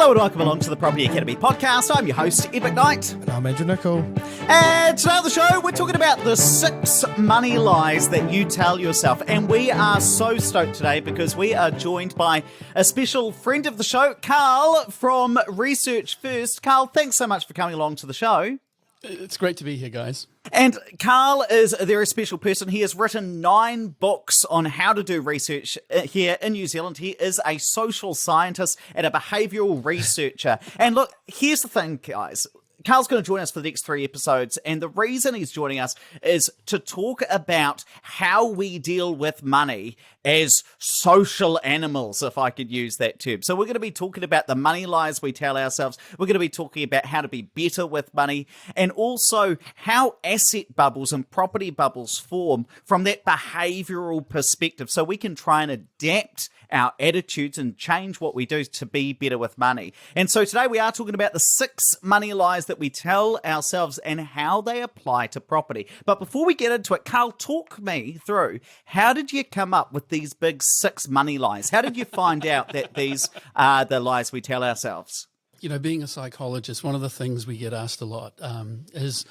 Hello and welcome along to the Property Academy podcast. I'm your host, Ed McKnight. And I'm Andrew Nicol. And today on the show, we're talking about the 6 money lies that you tell yourself. And we are so stoked today because we are joined by a special friend of the show, Carl from Research First. Carl, thanks so much for coming along to the show. It's great to be here, guys. And Carl is a very special person. He has written 9 books on how to do research here in New Zealand. He is a social scientist and a behavioural researcher. And look, here's the thing, guys. Carl's going to join us for the next 3 episodes, and the reason he's joining us is to talk about how we deal with money as social animals, if I could use that term. So we're going to be talking about the money lies we tell ourselves. We're going to be talking about how to be better with money, and also how asset bubbles and property bubbles form from that behavioural perspective, so we can try and adapt our attitudes and change what we do to be better with money. And so today we are talking about the 6 money lies that we tell ourselves and how they apply to property. But before we get into it, Carl, talk me through, how did you come up with these big 6 money lies? How did you find out that these are the lies we tell ourselves? You know, being a psychologist, one of the things we get asked a lot is,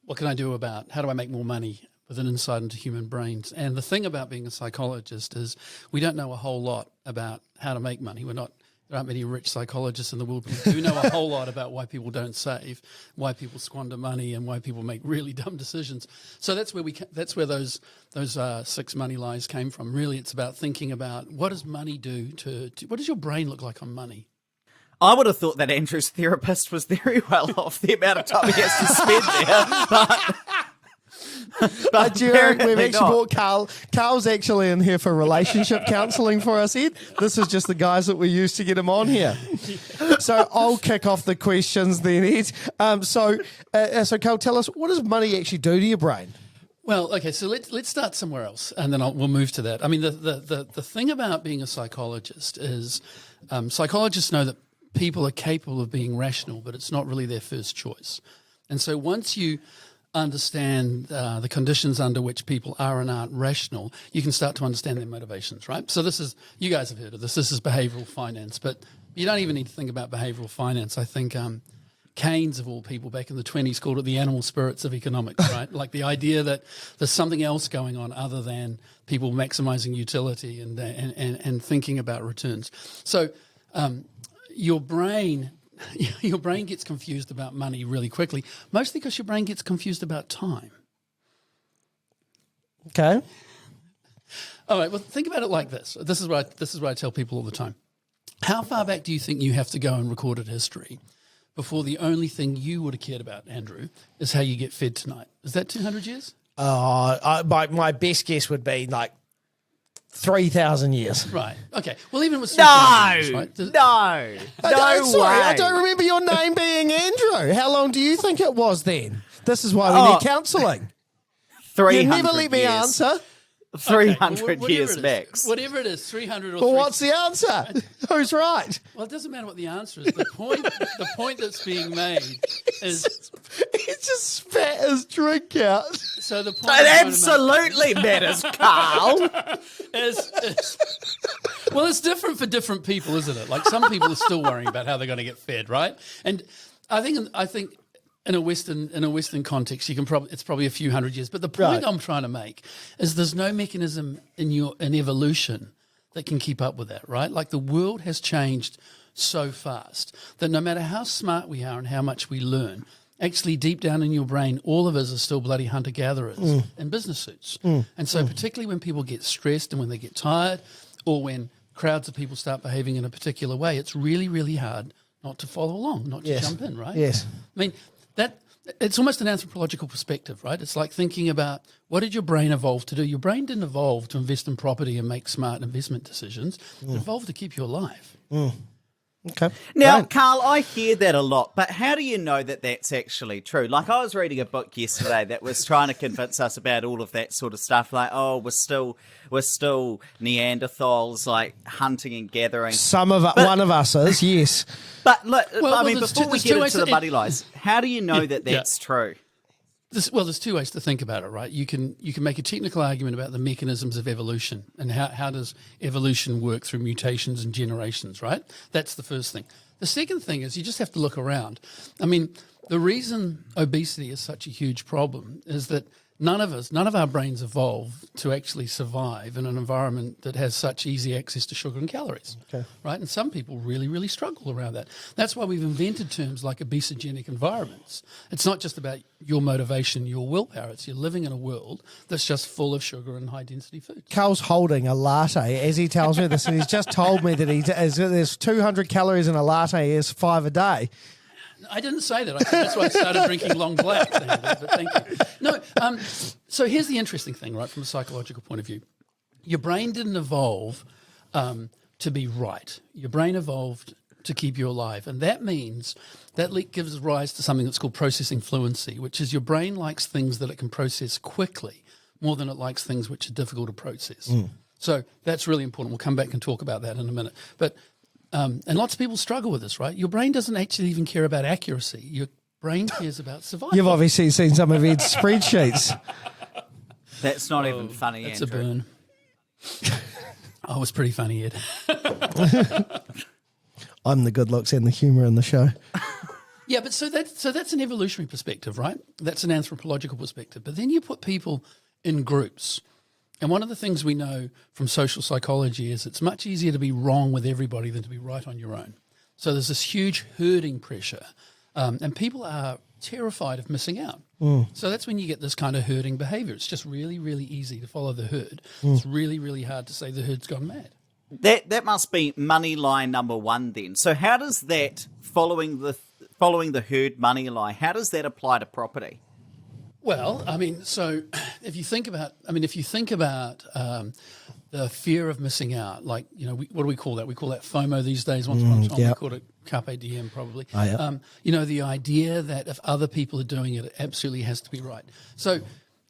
what can I do about, how do I make more money with an insight into human brains? And the thing about being a psychologist is we don't know a whole lot about how to make money. There aren't many rich psychologists in the world, but we do know a whole lot about why people don't save, why people squander money, and why people make really dumb decisions. So that's where those 6 money lies came from. Really, it's about thinking about, what does money do to what does your brain look like on money? I would have thought that Andrew's therapist was very well off the amount of time he has to spend there, but We've actually brought Carl. Carl's actually in here for relationship counselling for us, Ed. This is just the guys that we use to get him on here. So I'll kick off the questions then, Ed. So Carl, tell us, what does money actually do to your brain? Well, okay, so let's start somewhere else, and then we'll move to that. I mean, the thing about being a psychologist is psychologists know that people are capable of being rational, but it's not really their first choice. And so once you understand the conditions under which people are and aren't rational, you can start to understand their motivations, right? So you guys have heard of this. This is behavioral finance, but you don't even need to think about behavioral finance. I think Keynes, of all people, back in the 1920s, called it the animal spirits of economics, right? Like the idea that there's something else going on other than people maximizing utility and thinking about returns. So your brain gets confused about money really quickly, mostly because your brain gets confused about time. Okay. All right, well, think about it like this. This is what I tell people all the time. How far back do you think you have to go in recorded history before the only thing you would have cared about, Andrew, is how you get fed tonight? Is that 200 years? My best guess would be like 3,000 years. Right. Okay. Well, even with No, years, right? no way. I don't remember your name being Andrew. How long do you think it was then? This is why we need counselling. 300 You never let me years. answer. 300 years max. Whatever it is, 300 or Well, what's the answer? Who's right? Well, it doesn't matter what the answer is. The point that's being made is He just spat his drink out. so the point It absolutely matters, Carl. is well, it's different for different people, isn't it? Like some people are still worrying about how they're going to get fed, right? And I think in a Western context, it's probably a few hundred years. But the point I'm trying to make is there's no mechanism in evolution that can keep up with that, right? Like the world has changed so fast that no matter how smart we are and how much we learn, actually deep down in your brain, all of us are still bloody hunter-gatherers in business suits. And so particularly when people get stressed and when they get tired or when crowds of people start behaving in a particular way, it's really, really hard not to follow along, not to jump in, right? Yes. I mean, it's almost an anthropological perspective, right? It's like thinking about, what did your brain evolve to do? Your brain didn't evolve to invest in property and make smart investment decisions. It evolved to keep you alive. Okay. Now, Right. Carl, I hear that a lot, but how do you know that that's actually true? Like, I was reading a book yesterday that was trying to convince us about all of that sort of stuff. Like, oh, we're still Neanderthals, like hunting and gathering. One of us is, yes. But look, Well, before we get into the money lies, how do you know that that's true? There's 2 ways to think about it, right? You can make a technical argument about the mechanisms of evolution and how does evolution work through mutations and generations, right? That's the first thing. The second thing is you just have to look around. I mean, the reason obesity is such a huge problem is that none of our brains evolved to actually survive in an environment that has such easy access to sugar and calories, right? And some people really, really struggle around that. That's why we've invented terms like obesogenic environments. It's not just about your motivation, your willpower. It's you're living in a world that's just full of sugar and high-density foods. Carl's holding a latte as he tells me this, and he's just told me that there's 200 calories in a latte. He has 5 a day. I didn't say that. That's why I started drinking long blacks. But thank you. No, so here's the interesting thing, right, from a psychological point of view. Your brain didn't evolve to be right. Your brain evolved to keep you alive. And that means that gives rise to something that's called processing fluency, which is your brain likes things that it can process quickly more than it likes things which are difficult to process. So that's really important. We'll come back and talk about that in a minute. But and lots of people struggle with this, right? Your brain doesn't actually even care about accuracy. Your brain cares about survival. You've obviously seen some of Ed's spreadsheets. That's not even funny, That's Andrew. a burn. Oh, it was pretty funny, Ed. I'm the good looks and the humour in the show. Yeah, but so that's an evolutionary perspective, right? That's an anthropological perspective. But then you put people in groups. And one of the things we know from social psychology is it's much easier to be wrong with everybody than to be right on your own. So there's this huge herding pressure, and people are terrified of missing out. So that's when you get this kind of herding behaviour. It's just really, really easy to follow the herd. It's really, really hard to say the herd's gone mad. That must be money line number one then. So how does that, following the herd money line, how does that apply to property? Well, I mean, so if you think about the fear of missing out, like, you know, what do we call that? We call that FOMO these days. Once upon a time, we called it Carpe Diem, probably. Oh, yeah. You know, the idea that if other people are doing it, it absolutely has to be right. So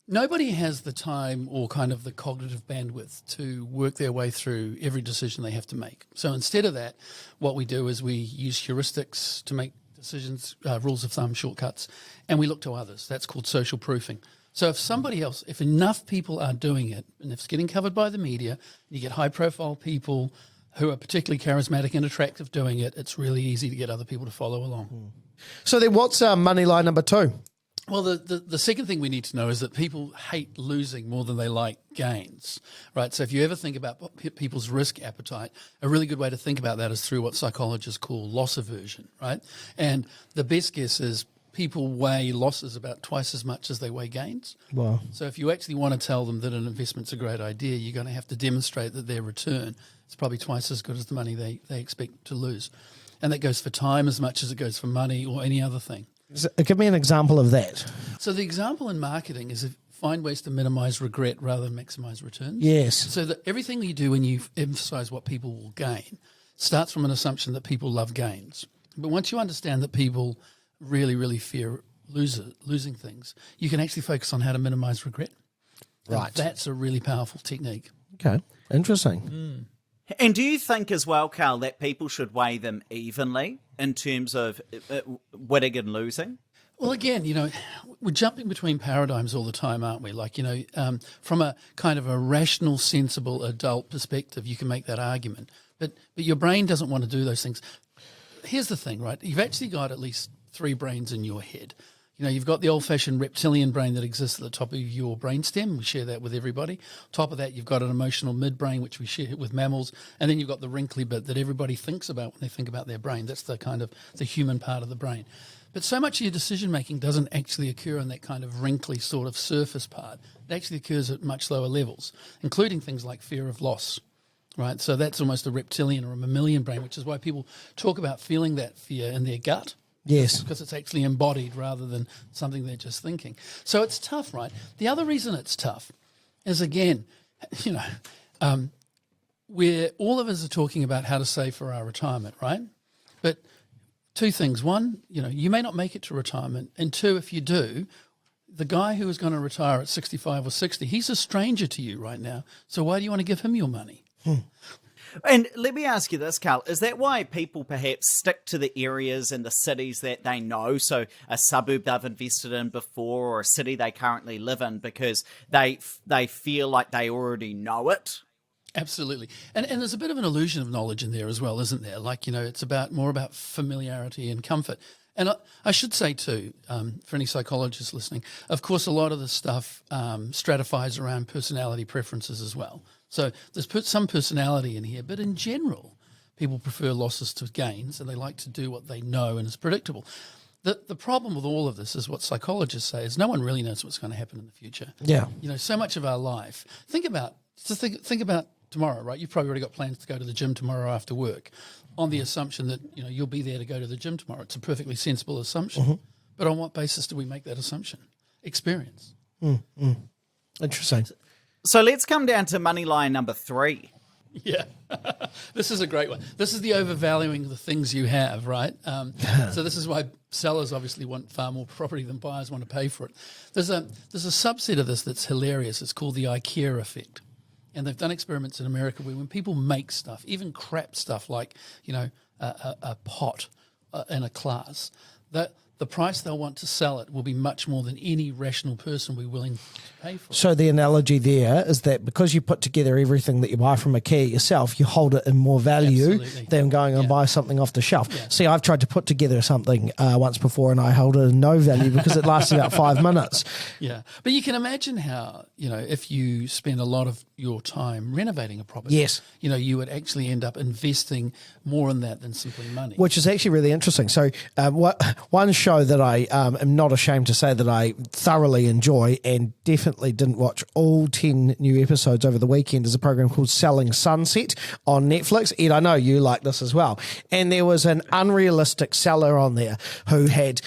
nobody has the time or kind of the cognitive bandwidth to work their way through every decision they have to make. So instead of that, what we do is we use heuristics to make decisions, rules of thumb, shortcuts, and we look to others. That's called social proofing. So if enough people are doing it, and if it's getting covered by the media, you get high-profile people who are particularly charismatic and attractive doing it, it's really easy to get other people to follow along. So then what's money line number 2? Well, the second thing we need to know is that people hate losing more than they like gains, right? So if you ever think about people's risk appetite, a really good way to think about that is through what psychologists call loss aversion, right? And the best guess is people weigh losses about twice as much as they weigh gains. Wow. So if you actually want to tell them that an investment's a great idea, you're going to have to demonstrate that their return is probably twice as good as the money they expect to lose. And that goes for time as much as it goes for money or any other thing. Give me an example of that. So the example in marketing is find ways to minimize regret rather than maximize returns. Yes. So that everything you do when you emphasize what people will gain starts from an assumption that people love gains. But once you understand that people really, really fear losing things, you can actually focus on how to minimize regret. Right. And that's a really powerful technique. Okay. Interesting. And do you think as well, Carl, that people should weigh them evenly in terms of winning and losing? Well, again, you know, we're jumping between paradigms all the time, aren't we? Like, you know, from a kind of a rational, sensible adult perspective, you can make that argument. But your brain doesn't want to do those things. Here's the thing, right? You've actually got at least 3 brains in your head. You know, you've got the old-fashioned reptilian brain that exists at the top of your brainstem. We share that with everybody. Top of that, you've got an emotional midbrain, which we share with mammals. And then you've got the wrinkly bit that everybody thinks about when they think about their brain. That's the kind of the human part of the brain. But so much of your decision-making doesn't actually occur in that kind of wrinkly sort of surface part. It actually occurs at much lower levels, including things like fear of loss, right? So that's almost a reptilian or a mammalian brain, which is why people talk about feeling that fear in their gut. Yes. Because it's actually embodied rather than something they're just thinking. So it's tough, right? The other reason it's tough is, again, you know, we're all of us are talking about how to save for our retirement, right? But 2 things. 1, you know, you may not make it to retirement. And 2, if you do, the guy who is going to retire at 65 or 60, he's a stranger to you right now. So why do you want to give him your money? And let me ask you this, Carl. Is that why people perhaps stick to the areas and the cities that they know? So a suburb they've invested in before or a city they currently live in because they feel like they already know it? Absolutely. And there's a bit of an illusion of knowledge in there as well, isn't there? Like, it's more about familiarity and comfort. And I should say too, for any psychologists listening, of course, a lot of this stuff stratifies around personality preferences as well. So there's some personality in here, but in general, people prefer losses to gains, and they like to do what they know and is predictable. The problem with all of this is what psychologists say is no one really knows what's going to happen in the future. Yeah. So much of our life. Think about tomorrow, right? You've probably already got plans to go to the gym tomorrow after work, on the assumption that you'll be there to go to the gym tomorrow. It's a perfectly sensible assumption. Mm-hmm. But on what basis do we make that assumption? Experience. Interesting. So let's come down to money line number 3. Yeah, this is a great one. This is the overvaluing of the things you have, right? So this is why sellers obviously want far more property than buyers want to pay for it. There's a subset of this that's hilarious. It's called the IKEA effect. And they've done experiments in America where when people make stuff, even crap stuff like, a pot in a class, that the price they'll want to sell it will be much more than any rational person will be willing to pay for it. So the analogy there is that because you put together everything that you buy from IKEA yourself, you hold it in more value Absolutely. than going and buy something off the shelf. Yeah. See, I've tried to put together something once before and I held it in no value because it lasted about 5 minutes. Yeah. But you can imagine how, if you spend a lot of your time renovating a property, Yes. You would actually end up investing more in that than simply money. Which is actually really interesting. So one show that I am not ashamed to say that I thoroughly enjoy and definitely didn't watch all 10 new episodes over the weekend is a program called Selling Sunset on Netflix. Ed, I know you like this as well. And there was an unrealistic seller on there who had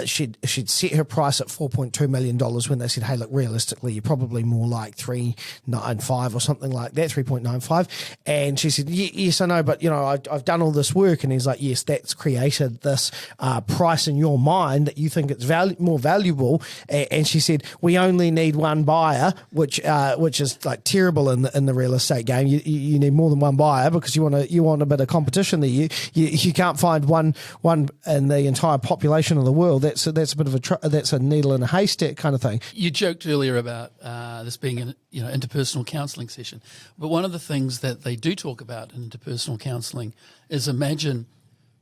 she'd set her price at $4.2 million when they said, hey, look, realistically, you're probably more like 3.95 or something like that, 3.95. And she said, yes, I know, but I've done all this work. And he's like, yes, that's created this price in your mind that you think it's more valuable. And she said, we only need one buyer, which is like terrible in the real estate game. You need more than one buyer because you want a bit of competition there. You can't find one in the entire population of the world. That's a bit of that's a needle in a haystack kind of thing. You joked earlier about this being an interpersonal counselling session, but one of the things that they do talk about in interpersonal counselling is imagine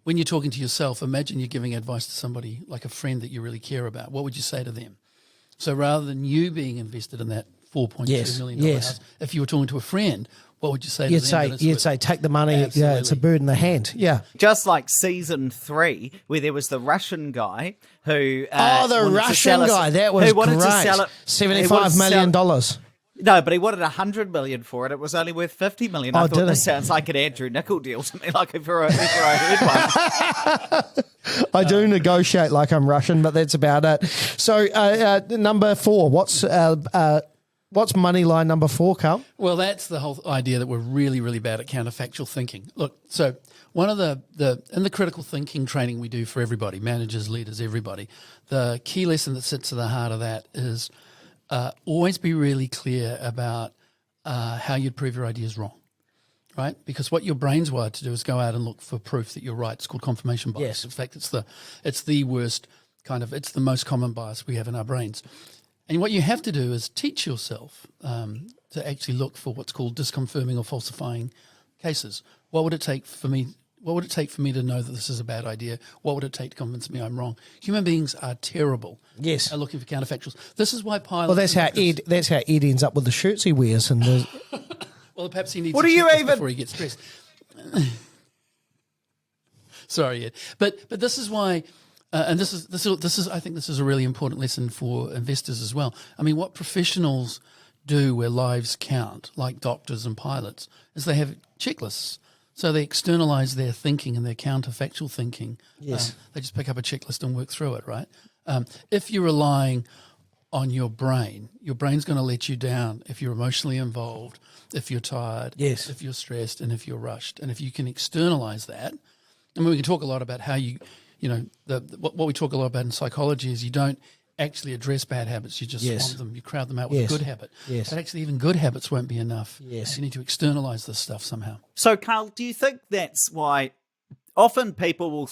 when you're talking to yourself, imagine you're giving advice to somebody like a friend that you really care about. What would you say to them? So rather than you being invested in that $4.2 million house, if you were talking to a friend, what would you say to them? You'd say, take the money. Absolutely. Yeah, it's a bird in the hand. Yeah. Just like season 3, where there was the Russian guy who The Russian guy. That was who wanted great. to sell it. $75 million. No, but he wanted $100 million for it. It was only worth $50 million. I thought this sounds like an Andrew Nicol deal to me. Like if I heard one. I do negotiate like I'm Russian, but that's about it. So number 4, what's money line number 4, Carl? Well, that's the whole idea that we're really, really bad at counterfactual thinking. Look, so one of in the critical thinking training we do for everybody, managers, leaders, everybody, the key lesson that sits at the heart of that is always be really clear about how you'd prove your ideas wrong, right? Because what your brain's wired to do is go out and look for proof that you're right. It's called confirmation bias. Yes. In fact, it's the worst it's the most common bias we have in our brains. And what you have to do is teach yourself to actually look for what's called disconfirming or falsifying cases. What would it take for me to know that this is a bad idea? What would it take to convince me I'm wrong? Human beings are terrible at looking for counterfactuals. This is why pilots... Well, that's how Ed ends up with the shirts he wears. And well, perhaps he needs what to do you check this even... before he gets stressed. Sorry, Ed. But this is why... and this is I think this is a really important lesson for investors as well. I mean, what professionals do where lives count, like doctors and pilots, is they have checklists. So they externalise their thinking and their counterfactual thinking. Yes. They just pick up a checklist and work through it, right? If you're relying on your brain's going to let you down if you're emotionally involved, if you're tired, Yes. if you're stressed, and if you're rushed. And if you can externalise that, I mean, we can talk a lot about how what we talk a lot about in psychology is you don't actually address bad habits, you just swamp them, you crowd them out with a good habit. Yes. But actually even good habits won't be enough. Yes. You need to externalise this stuff somehow. So, Carl, do you think that's why often people will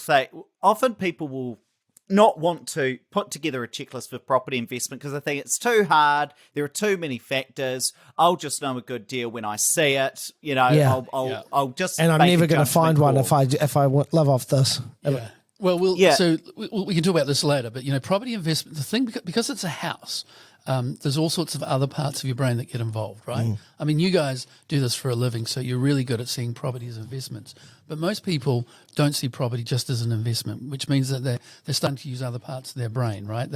not want to put together a checklist for property investment because I think it's too hard. There are too many factors. I'll just know a good deal when I see it. You know, Yeah. I'll just And I'm make never a going to find one judgment call. if I live off this. Yeah. Well, so we can talk about this later, but, you know, property investment, the thing, because it's a house, there's all sorts of other parts of your brain that get involved, right? I mean, you guys do this for a living, so you're really good at seeing property as investments. But most people don't see property just as an investment, which means that they're starting to use other parts of their brain, right?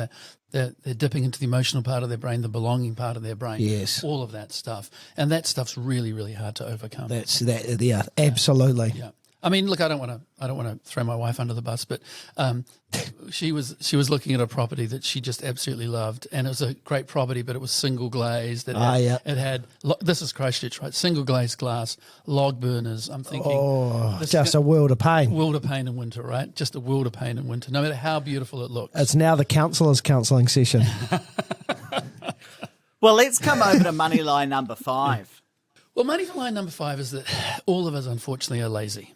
They're dipping into the emotional part of their brain, the belonging part of their brain, Yes. all of that stuff. And that stuff's really, really hard to overcome. Yeah, absolutely. Yeah. I mean, look, I don't want to throw my wife under the bus, but she was looking at a property that she just absolutely loved, and it was a great property, but it was single glazed. It had this is Christchurch, right? Single glazed glass, log burners. I'm thinking, Just a world of pain. world of pain in winter, right? Just a world of pain in winter, no matter how beautiful it looks. It's now the counsellor's counselling session. Well, let's come over to money line number 5. Well, money line number 5 is that all of us, unfortunately, are lazy.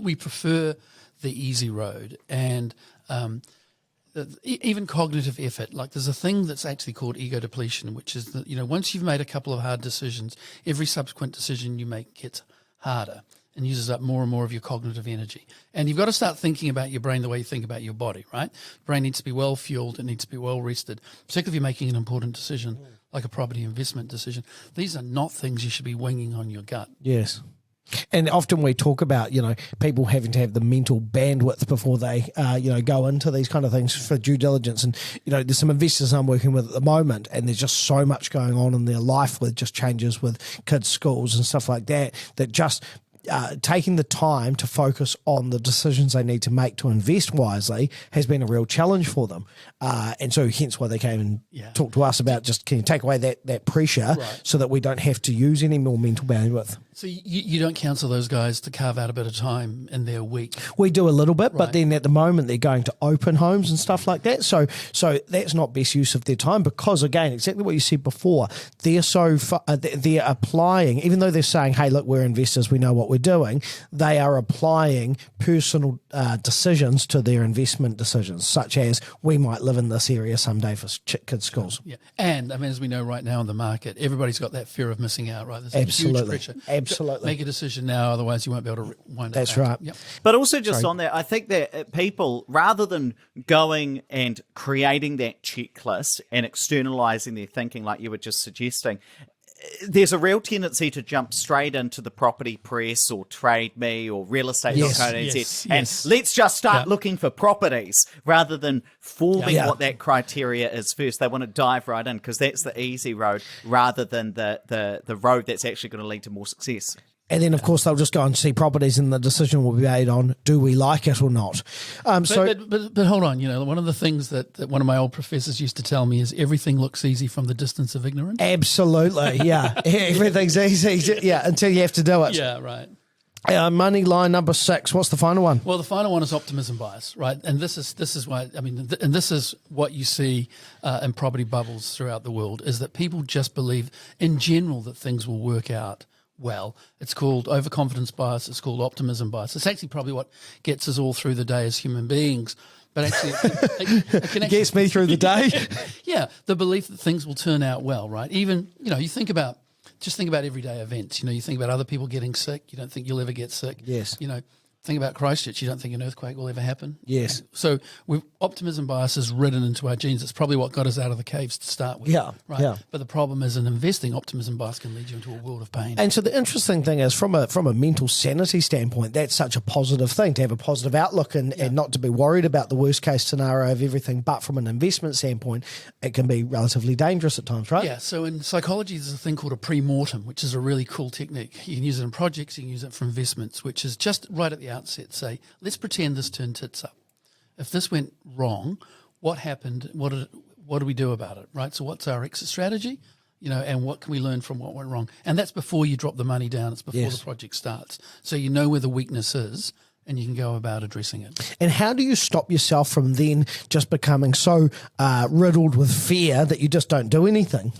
We prefer the easy road, and even cognitive effort. Like, there's a thing that's actually called ego depletion, which is that, you know, once you've made a couple of hard decisions, every subsequent decision you make gets harder and uses up more and more of your cognitive energy. And you've got to start thinking about your brain the way you think about your body, right? Your brain needs to be well fueled. It needs to be well rested, particularly if you're making an important decision like a property investment decision. These are not things you should be winging on your gut. Yes. And often we talk about, you know, people having to have the mental bandwidth before they, go into these kind of things for due diligence. And, you know, there's some investors I'm working with at the moment, and there's just so much going on in their life with just changes with kids' schools and stuff like that, that just taking the time to focus on the decisions they need to make to invest wisely has been a real challenge for them. And so hence why they came and talked to us about just, can you take away that pressure so that we don't have to use any more mental bandwidth? So you don't counsel those guys to carve out a bit of time in their week? We do a little bit, but then at the moment they're going to open homes and stuff like that. So that's not best use of their time, because, again, exactly what you said before, they're applying, even though they're saying, hey, look, we're investors, we know what we're doing, they are applying personal decisions to their investment decisions, such as, we might live in this area someday for kids' schools. Yeah, and I mean, as we know right now in the market, everybody's got that fear of missing out, right? There's Absolutely. a huge pressure. Absolutely. Make a decision now, otherwise you won't be able to wind it That's back. right. Yep. But also just on that, I think that people, rather than going and creating that checklist and externalizing their thinking like you were just suggesting, there's a real tendency to jump straight into the property press or Trade Me or real estate.co.nz and let's just start looking for properties rather than forming what that criteria is first. They want to dive right in because that's the easy road rather than the road that's actually going to lead to more success. And then, of course, they'll just go and see properties, and the decision will be made on, do we like it or not? But hold on, you know, one of the things that one of my old professors used to tell me is everything looks easy from the distance of ignorance. Absolutely, yeah. Everything's easy, until you have to do it. Yeah, right. Money line number 6. What's the final one? Well, the final one is optimism bias, right? And this is why, I mean, and this is what you see in property bubbles throughout the world, is that people just believe in general that things will work out well. It's called overconfidence bias. It's called optimism bias. It's actually probably what gets us all through the day as human beings. But actually, it can actually gets me through the day. Yeah, the belief that things will turn out well, right? Even, you know, think about everyday events. You know, you think about other people getting sick. You don't think you'll ever get sick. Yes. You know, think about Christchurch. You don't think an earthquake will ever happen. Yes. So optimism bias is written into our genes. It's probably what got us out of the caves to start with. Yeah. Right. Yeah. But the problem is, in investing, optimism bias can lead you into a world of pain. And so the interesting thing is, from a mental sanity standpoint, that's such a positive thing, to have a positive outlook and not to be worried about the worst case scenario of everything. But from an investment standpoint, it can be relatively dangerous at times, right? Yeah. So in psychology, there's a thing called a pre-mortem, which is a really cool technique. You can use it in projects, you can use it for investments, which is just right at the outset say, let's pretend this turned tits up. If this went wrong, what happened? What do we do about it, right? So what's our exit strategy? You know, and what can we learn from what went wrong? And that's before you drop the money down. It's before the project starts. So you know where the weakness is and you can go about addressing it. And how do you stop yourself from then just becoming so riddled with fear that you just don't do anything?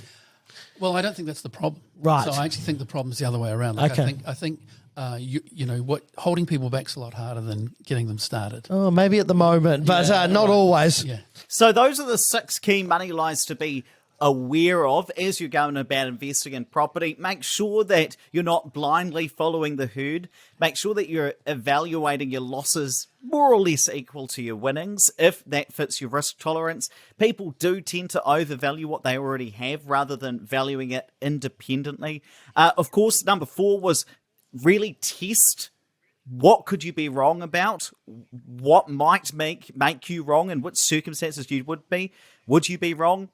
Well, I don't think that's the problem. Right. So I actually think the problem's the other way around. Like, okay. I think what holding people back's a lot harder than getting them started. Oh, maybe at the moment, but not always. Yeah. So those are the 6 key money lies to be aware of as you're going about investing in property. Make sure that you're not blindly following the herd. Make sure that you're evaluating your losses more or less equal to your winnings, if that fits your risk tolerance. People do tend to overvalue what they already have rather than valuing it independently. Of course, number 4 was really test what could you be wrong about, what might make you wrong, and which circumstances would you be wrong.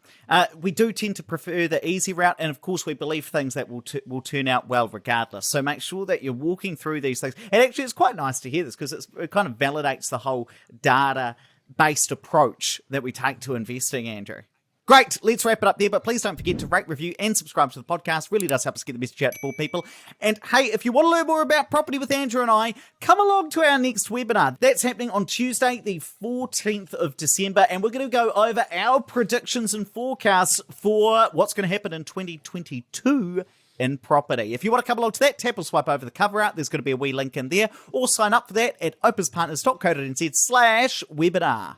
We do tend to prefer the easy route, and of course we believe things that will turn out well regardless. So make sure that you're walking through these things. And actually it's quite nice to hear this because it kind of validates the whole data-based approach that we take to investing, Andrew. Great, let's wrap it up there, but please don't forget to rate, review, and subscribe to the podcast. Really does help us get the message out to more people. And hey, if you want to learn more about property with Andrew and I, come along to our next webinar. That's happening on Tuesday, the 14th of December, and we're going to go over our predictions and forecasts for what's going to happen in 2022 in property. If you want to come along to that, tap or swipe over the cover art. There's going to be a wee link in there, or sign up for that at opespartners.co.nz/webinar.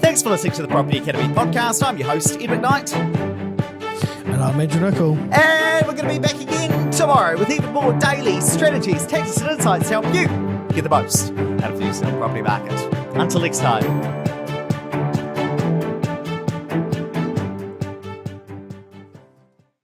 Thanks for listening to the Property Academy podcast. I'm your host, Ed McKnight. And I'm Andrew Nicol. And we're going to be back again tomorrow with even more daily strategies, tactics, and insights to help you get the most out of the New Zealand property market. Until next time.